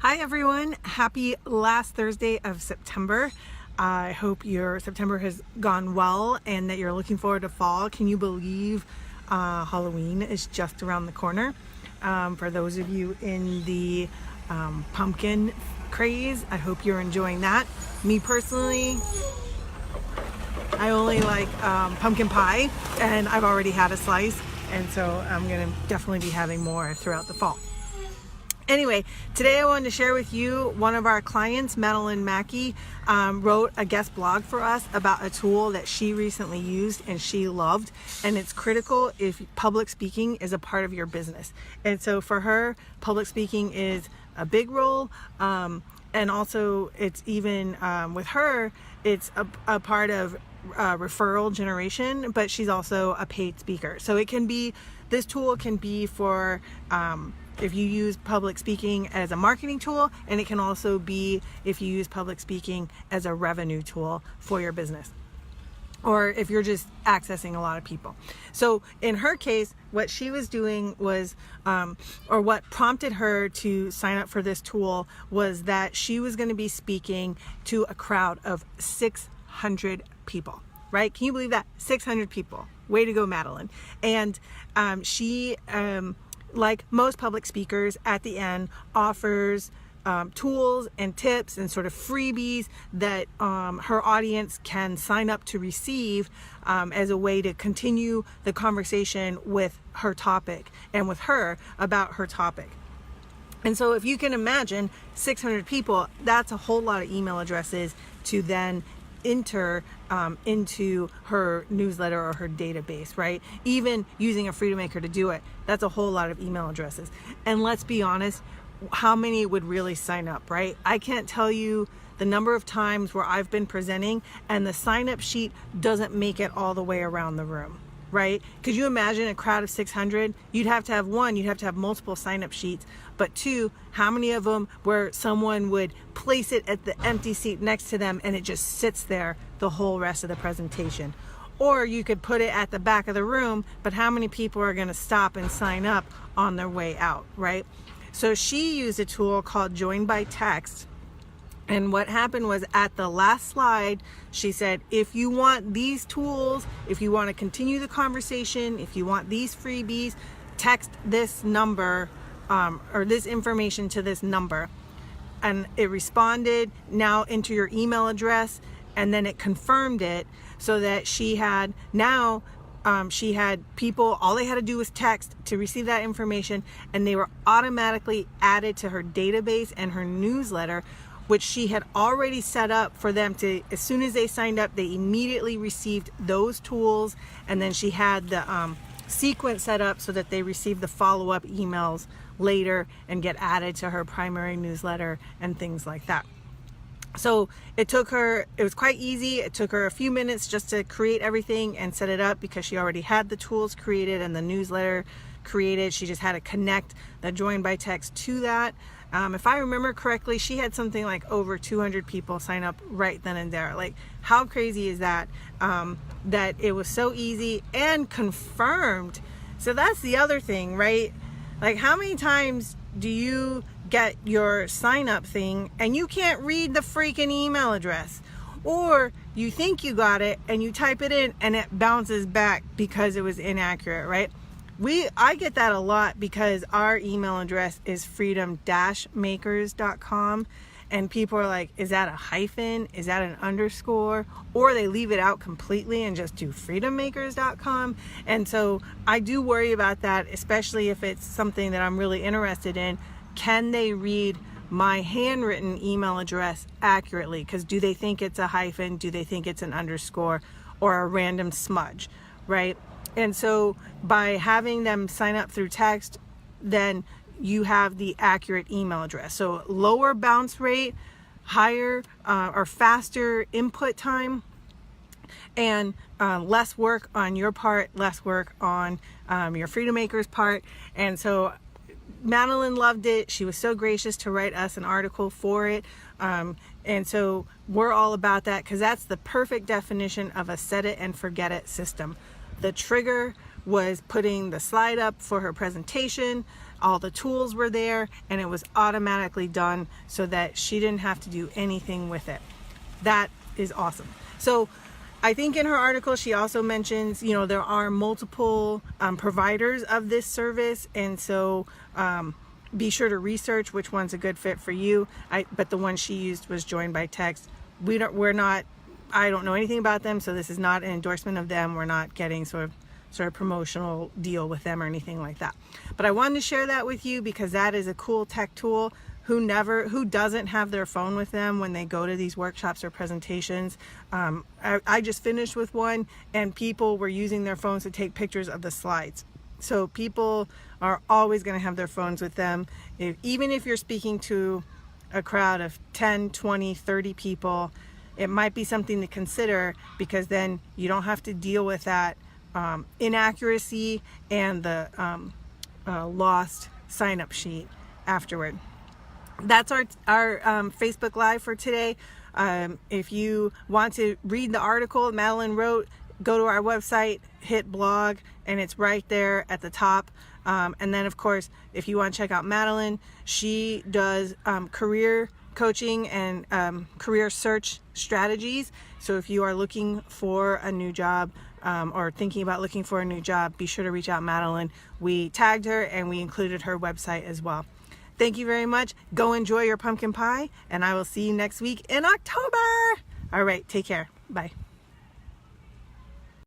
Hi everyone, happy last Thursday of September. I hope your September has gone well and that you're looking forward to fall. Can you believe Halloween is just around the corner? For those of you in the pumpkin craze, I hope you're enjoying that. Me personally, I only like pumpkin pie, and I've already had a slice, and so I'm gonna definitely be having more throughout the fall. Anyway, today I wanted to share with you one of our clients, Madelyn Mackie, wrote a guest blog for us about a tool that she recently used and she loved, and it's critical if public speaking is a part of your business. And so for her, public speaking is a big role, and also it's even with her, it's a part of referral generation, but she's also a paid speaker. So it can be, this tool can be for if you use public speaking as a marketing tool, and it can also be if you use public speaking as a revenue tool for your business, or if you're just accessing a lot of people. So in her case, what she was doing was, or what prompted her to sign up for this tool was that she was going to be speaking to a crowd of 600 people, right? Can you believe that? 600 people. Way to go, Madelyn. And she, like most public speakers, at the end offers tools and tips and sort of freebies that her audience can sign up to receive as a way to continue the conversation with her topic and with her about her topic. And so if you can imagine 600 people, that's a whole lot of email addresses to then enter into her newsletter or her database, right? Even using a FreedomMaker to do it, that's a whole lot of email addresses. And let's be honest, how many would really sign up, right? I can't tell you the number of times where I've been presenting and the sign up sheet doesn't make it all the way around the room, right? Could you imagine a crowd of 600? You'd have to have one, you'd have to have multiple sign up sheets, but two, how many of them where someone would place it at the empty seat next to them and it just sits there the whole rest of the presentation? Or you could put it at the back of the room, but how many people are going to stop and sign up on their way out, right? So she used a tool called Join by Text. And what happened was, at the last slide, she said, if you want these tools, if you want to continue the conversation, if you want these freebies, text this number or this information to this number. And it responded, now enter your email address, and then it confirmed it, so that she had now she had people, all they had to do was text to receive that information, and they were automatically added to her database and her newsletter, which she had already set up for them to, as soon as they signed up, they immediately received those tools. And then she had the sequence set up so that they received the follow-up emails later and get added to her primary newsletter and things like that. So it took her, it was quite easy. It took her a few minutes just to create everything and set it up, because she already had the tools created and the newsletter created. She just had to connect the Join by Text to that. If I remember correctly, she had something like over 200 people sign up right then and there. Like, how crazy is that? That it was so easy and confirmed. So that's the other thing, right? Like, how many times do you get your sign up thing and you can't read the freaking email address? Or you think you got it and you type it in and it bounces back because it was inaccurate, right? I get that a lot, because our email address is freedom-makers.com, and people are like, is that a hyphen? Is that an underscore? Or they leave it out completely and just do freedommakers.com. And so I do worry about that, especially if it's something that I'm really interested in. Can they read my handwritten email address accurately? Because do they think it's a hyphen? Do they think it's an underscore or a random smudge, right? And so by having them sign up through text, then you have the accurate email address. So lower bounce rate, higher or faster input time, and less work on your part, less work on your Freedom Makers part. And so Madelyn loved it. She was so gracious to write us an article for it. And so we're all about that, because that's the perfect definition of a set it and forget it system. The trigger was putting the slide up for her presentation. all the tools were there, and it was automatically done so that she didn't have to do anything with it. That is awesome. So I think in her article she also mentions, there are multiple providers of this service, and so be sure to research which one's a good fit for you. But the one she used was Join by Text. I don't know anything about them, so this is not an endorsement of them. We're not getting sort of promotional deal with them or anything like that. But I wanted to share that with you because that is a cool tech tool. Who doesn't have their phone with them when they go to these workshops or presentations? I just finished with one, and people were using their phones to take pictures of the slides. So people are always going to have their phones with them. Even if you're speaking to a crowd of 10, 20, 30 people, it might be something to consider, because then you don't have to deal with that inaccuracy and the lost sign-up sheet afterward. That's our Facebook Live for today. If you want to read the article Madelyn wrote, go to our website, hit blog, and it's right there at the top. And then, of course, if you want to check out Madelyn, she does career coaching and career search strategies. So if you are looking for a new job or thinking about looking for a new job, be sure to reach out Madelyn. We tagged her and we included her website as well. Thank you very much. Go enjoy your pumpkin pie, and I will see you next week in October. All right, take care. Bye.